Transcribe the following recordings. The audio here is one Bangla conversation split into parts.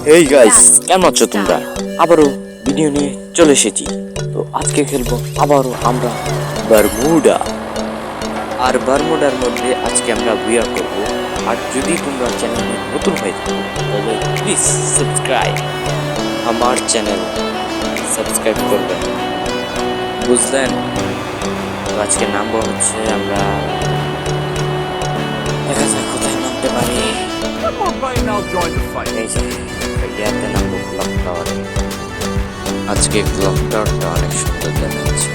হেই গাইস, কেমন আছো তোমরা? আবারও ভিডিও নিয়ে চলে এসেছি। তো আজকে খেলবো আবারও আমরা বারমুডা। আর বারমুডার মধ্যে আজকে আমরা বুয়া করব। আর যদি তোমরা চ্যানেলে নতুন হয়ে থাকো তাহলে প্লিজ সাবস্ক্রাইব আমার চ্যানেল সাবস্ক্রাইব করবেন, বুঝলেন? তো আজকে নামবো হচ্ছে আমরা, দেখা যাক কোথায় নামতে পারি। Come on, Bane, I'll join the fight. এই যে ইয়াতে নামবো ক্লক টাওয়ারে। আজকে ক্লক টাওয়ারটা অনেক সুন্দর দেখাচ্ছে।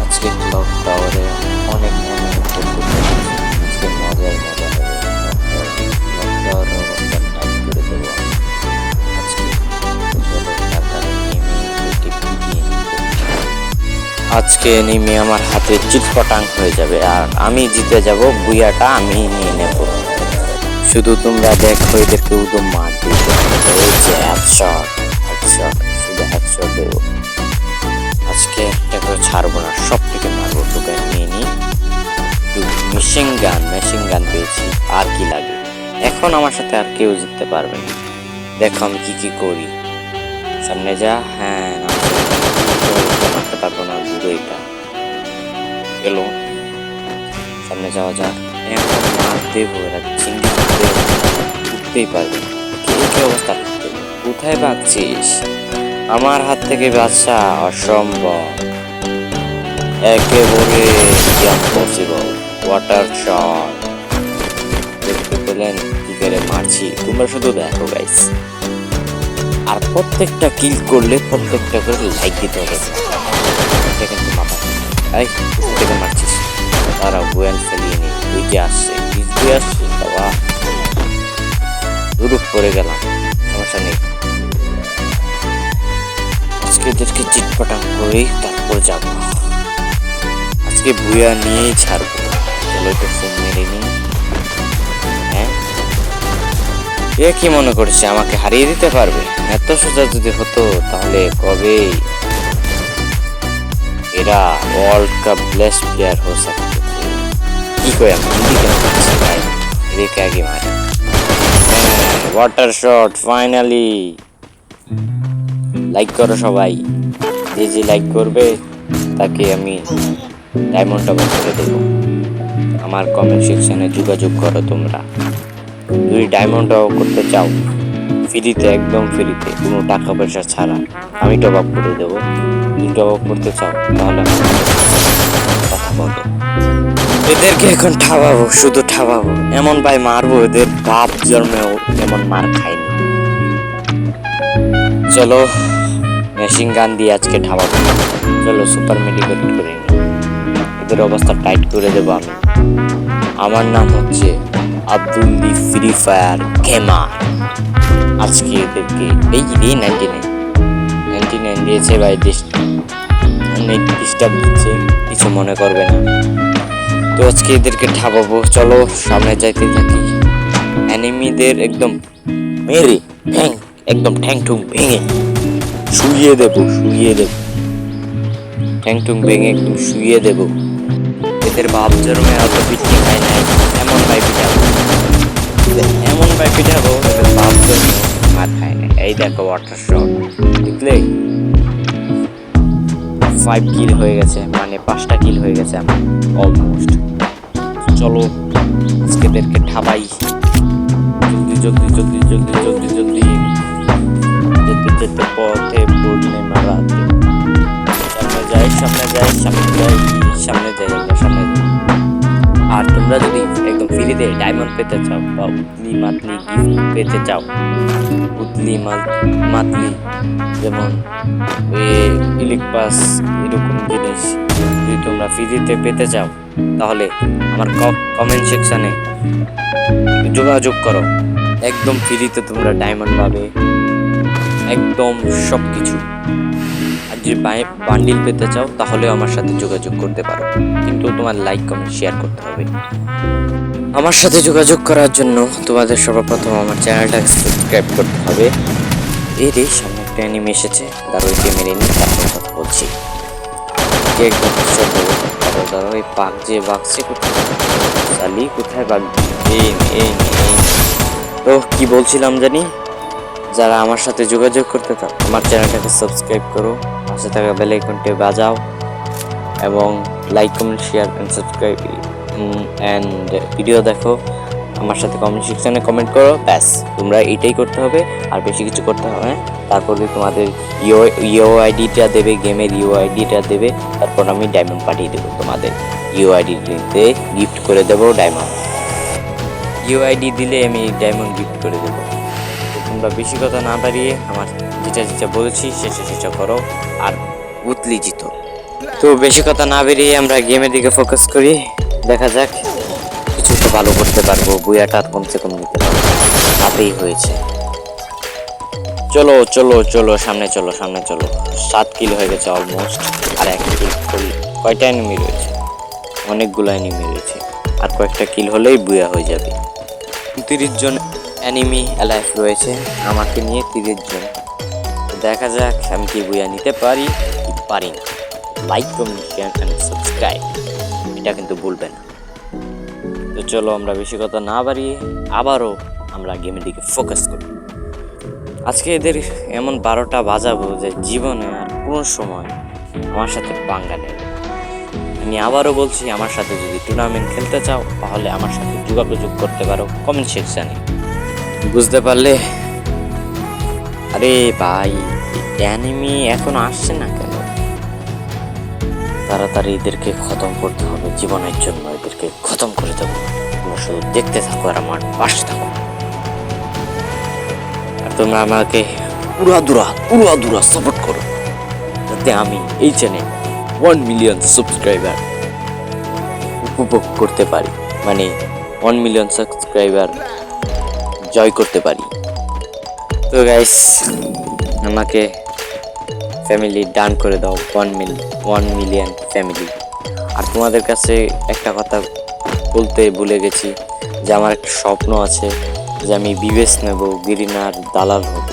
আজকে ক্লক টাওয়ারে অনেক আজকে মজার মজা হবে। ক্লক টাওয়ারে অবস্থা টাইট করে দেবো আজকে। আজকে নেমে আমার হাতে চিটপটাং হয়ে যাবে আর আমি জিতে যাব। বুয়াটা আমি নিয়ে নেব। শুধু তোমরা দেখো এদেরকে উদম মার দিতে। এই যে হেডশট, শুধু হেডশট দেবো আজকে। একটা করে ছাড়বো না, সব থেকে মারবো। তোকে নিয়ে নিই মেশিন গান পেয়েছি। আর কি লাগে? এখন আমার সাথে আর কেউ জিততে পারবে না। দেখো আমি কি করি। সামনে যা। হ্যাঁ, মারতে পারবো না, বুড়ো এটা এলো। সামনে যাওয়া যাক। এমন মার দেবো এরা চিংড়ি উঠতেই পারবে না। কি অবস্থা? কোথায় ভাগছিস? আমার হাত থেকে বাচ্চা অসম্ভব, একেবারে ইম্পসিবল। ওয়াটার শট দেখতে পেলেন কি করে মারছি? তোমরা শুধু দেখো গাইস। আর প্রত্যেকটা কিল করলে প্রত্যেকটা করে লাইক দিতে হবে। এটা কিন্তু মাথা এই থেকে মারছিস, তারা বুয়েল ফেলিয়ে নি। ওই যে আসছে, আসছে বাবা, রূপ পড়ে গেলাম। সমস্যা নেই, আজকে এদেরকে চিটপটাং করেই তারপর যাব। আজকে বুয়া নিয়েই ছাড়বো। চলো একটু ফোন মেরে নি। হ্যাঁ, এ কি মনে করছে আমাকে হারিয়ে দিতে পারবে? এত সোজা যদি হতো তাহলে কবেই এরা ওয়ার্ল্ড কাপ বেস্ট প্লেয়ার हो सकते थे। কি কই আমি হিন্দি কেন বলছি ভাই? রেখে আগে মারি। Water shot finally. লাইক করো সবাই। যে লাইক করবে তাকে আমি ডায়মন্ড টপ করে দেবো। আমার কমেন্ট সেকশনে যোগাযোগ করো তোমরা। যদি ডায়মন্ড টপ করতে চাও ফ্রিতে, একদম ফ্রিতে, কোনো টাকা পয়সা ছাড়া আমি টপ আপ করে দেবো। যদি টপ আপ করতে চাও তাহলে কথা বলো। এদেরকে এখন ঠাবাবো, শুধু ঠাবাবো। এমন ভাই মারবো, এদের বাপ জন্মেও এমন মার খায়নি। চলো মেশিন গান দিয়ে আজকে ঠাবাবো। চলো সুপার মেডিকেট করে নি। এদের অবস্থা টাইট করে দেবো আমি। আমার নাম হচ্ছে আব্দুল দি ফ্রি ফায়ার গেমার। আজকে এদেরকে এই 99 দিয়েছে ভাই, অনেক ডিস্টার্ব দিচ্ছে, কিছু মনে করবে না। তো আজকে এদেরকে ঠাবাবো। চলো সামনে যাইতে থাকি। এনিমিদের একদম মেরে একদম ঠ্যাং ঠুং ভেঙে শুইয়ে দেবো। ঠ্যাং ঠুং ভেঙে একদম শুইয়ে দেবো। এদের বাপ জন্মে অত পিঠি খায় নাই। এমন ভাই পিঠাবো এদের বাপ জন্মে মার খায় না। এই দেখো ওয়াটার শট, দেখলে 5 কিল হয়ে গেছে, মানে 5টা কিল হয়ে গেছে আমার অলমোস্ট। চলো আজকে এদেরকে ঠাবাই। জলদি যেতে পথে পড়লে মারাতে। সামনে যাই। আর তোমরা যদি একদম ফ্রিতে ডায়মন্ড পেতে চাও বা উতলি মাতলি গিফট পেতে চাও, যেমন ইলেক পাস এরকম জিনিস যদি তোমরা ফ্রিতে পেতে চাও তাহলে আমার কমেন্ট সেকশনে যোগাযোগ করো। একদম ফ্রিতে তোমরা ডায়মন্ড পাবে, একদম সব কিছু। আর যদি বান্ডিল পেতে চাও তাহলে আমার সাথে যোগাযোগ করতে পারো, কিন্তু তোমার লাইক কমেন্ট শেয়ার করতে হবে। আমার সাথে যোগাযোগ করার জন্য তোমাদের সর্বপ্রথম আমার চ্যানেলটাকে সাবস্ক্রাইব করতে হবে। এই রে সামনে একটা অ্যানিমে এসেছে, দাঁড়োইকে মেরে নিই, তারপর কথা বলছি। একদম দাঁড়ো, এই পাক যে বাগছে শালি কোথায় ভাগবি? তো কি বলছিলাম জানি, যারা আমার সাথে যোগাযোগ করতে চাও আমার চ্যানেলটাকে সাবস্ক্রাইব করো, পাশে থাকা বেল আইকনটি বাজাও এবং like comment share and subscribe and video দেখো, আমার সাথে কমেন্ট সেকশনে কমেন্ট করো। ব্যাস, তোমরা এটাই করতে হবে, আর বেশি কিছু করতে হবে না। তারপরে তোমাদের ইউআইডিটা দেবে, গেমের ইউআইডিটা দেবে, তারপর আমি ডায়মন্ড পাঠিয়ে দেবো তোমাদের ইউআইডিতে, গিফট করে দেবো ডায়মন্ড। ইউআইডি দিলে আমি ডায়মন্ড গিফট করে দেবো। তো তোমরা বেশি কথা না বাড়িয়ে আমার যেটা বলেছি সেটা করো আর উতলি জিতো। তো বেশি কথা না বেরিয়ে আমরা গেমের দিকে ফোকাস করি, দেখা যাক কিছু তো ভালো করতে পারবো, বুয়াটা কমসে কম নিতে পারবো, তাতেই হয়েছে। চলো চলো চলো সামনে চলো, 7 কিল হয়ে গেছে অলমোস্ট, আর 1 কিল করলে কয়টা এনিমি রয়েছে? অনেকগুলো এনিমি রয়েছে, আর কয়েকটা কিল হলেই বুয়া হয়ে যাবে। 30 জন এনিমি অ্যালাইভ রয়েছে, আমাকে নিয়ে 30 জন। দেখা যাক আমি কি বুয়া নিতে পারি কি পারি না। Like comment share and subscribe, এটা কিন্তু ভুলবে না। তো চলো আমরা বেশি কথা না বাড়িয়ে আবারও আমরা গেমের দিকে ফোকাস করি। আজকে এদের এমন 12টা বাজাবো যে জীবনে আর কোনো সময় আমার সাথে পাঙ্গা নেবে। আমি আবারও বলছি, আমার সাথে যদি টুর্নামেন্ট খেলতে চাও তাহলে আমার সাথে যোগাযোগ করতে পারো কমেন্ট সেকশানে, বুঝতে পারলে? আরে ভাই, অ্যানিমি এখন আসছে না কেন? তাড়াতাড়ি এদেরকে খতম করতে হবে, জীবনের জন্য এদেরকে খতম করে দেবো। তোমরা শুধু দেখতে থাকো আর আমার পাশে থাকো, আর তোমরা আমাকে পুরা সাপোর্ট করো, যাতে আমি এই চ্যানেল 1 মিলিয়ন সাবস্ক্রাইবার উপভোগ করতে পারি, মানে 1 মিলিয়ন সাবস্ক্রাইবার জয় করতে পারি। তো গাইস, আমাকে ফ্যামিলি ডান করে দাও, 1 মিলিয়ন ফ্যামিলি। আর তোমাদের কাছে একটা কথা বলতে ভুলে গেছি, যে আমার একটা স্বপ্ন আছে যে আমি বিবেশ নেব, গিরিনার দালাল হব।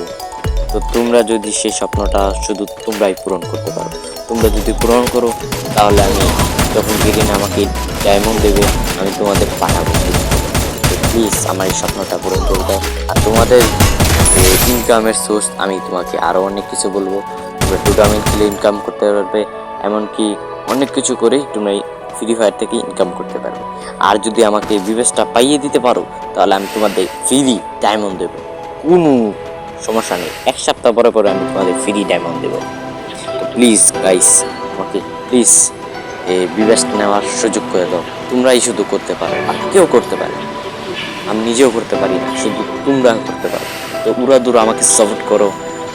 তো তোমরা যদি সেই স্বপ্নটা শুধু তোমরাই পূরণ করতে পারো, তোমরা যদি পূরণ করো, তাহলে আমি যখন গিরিনা আমাকে ডায়মন্ড দেবে আমি তোমাদের পাঠাবো। তো প্লিজ আমার এই স্বপ্নটা পূরণ করে দাও। আর তোমাদের ইনকামের সোর্স আমি তোমাকে আরও অনেক কিছু বলবো। তোমরা টুর্নামেন্ট খেলে ইনকাম করতে পারবে, এমনকি অনেক কিছু করে তোমরা ফ্রি ফায়ার থেকে ইনকাম করতে পারবে। আর যদি আমাকে বিবেশটা পাইয়ে দিতে পারো, তাহলে আমি তোমাদের ফ্রি ডায়মন্ড দেবো, কোনো সমস্যা নেই। 1 সপ্তাহ পরে আমি তোমাদের ফ্রি ডায়মন্ড দেবো। তো প্লিজ গাইস, আমাকে প্লিজ এই বিবেশ নেওয়ার সুযোগ করে দাও। তোমরাই শুধু করতে পারো, আর কেউ করতে পারে, আমি নিজেও করতে পারি না, শুধু তোমরা করতে পারো। তো দূর আমাকে সাপোর্ট করো,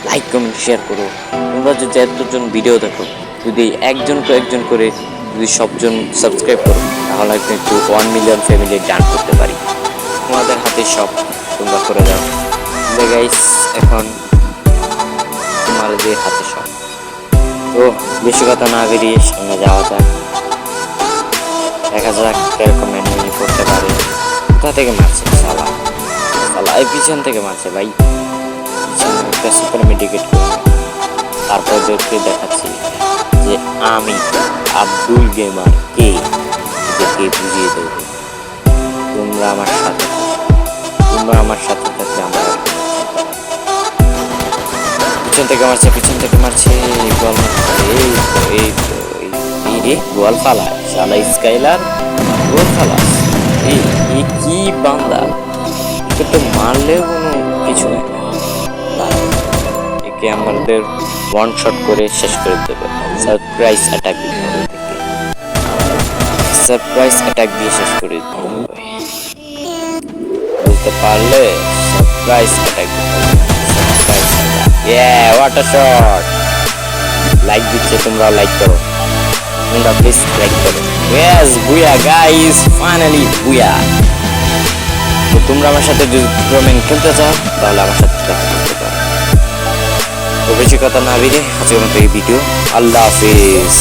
লাইক কমেন্ট শেয়ার করো। তোমরা যদি এতজন ভিডিও দেখো, যদি একজন করে যদি সবজন সাবস্ক্রাইব করো, তাহলে কিন্তু 1 মিলিয়ন ফ্যামিলি ডান করতে পারি। তোমাদের হাতে সব, তোমরা করে দাও। গাইস, এখন তোমাদের হাতে সব। তো বেশি কথা না বেরিয়ে সামনে যাওয়া যাক, দেখা যাক কিরকম এনিমি করতে পারে। কোথা থেকে মারছে? শালা এই পিছন থেকে মারছে ভাই, পিছনে একটা সুপার মেডিকেট করে। তারপর ওদেরকে দেখাচ্ছি যে আমি আব্দুল গেমার কে, এদেরকে বুঝিয়ে দেবো। তোমরা আমার সাথে থাকলে আমার পিছন থেকে মারছে গোয়াল ফালা, শালা স্কাইলার গোয়াল ফালা। এই কি বান্দা, একে তো মারলেও কোনো কিছু নেই, একে আমাদের ওয়ান শট করে শেষ করে দেবে। সারপ্রাইজ অ্যাটাক দিয়ে শেষ করে দিতে হবে, বলতে পারলে surprise attack. What a shot! Like দিচ্ছে, তোমরা লাইক করো, তোমরা প্লিজ লাইক করো। ইয়েস, বুয়া গাইস, ফাইনালি বুয়া। তো তোমরা আমার সাথে যদি টুর্নামেন্ট খেলতে চাও, তাহলে আমার সাথে দেখা করতে পারো। তো বেশি কথা না বেরিয়ে আজকের মতো এই ভিডিও, আল্লাহ হাফিজ।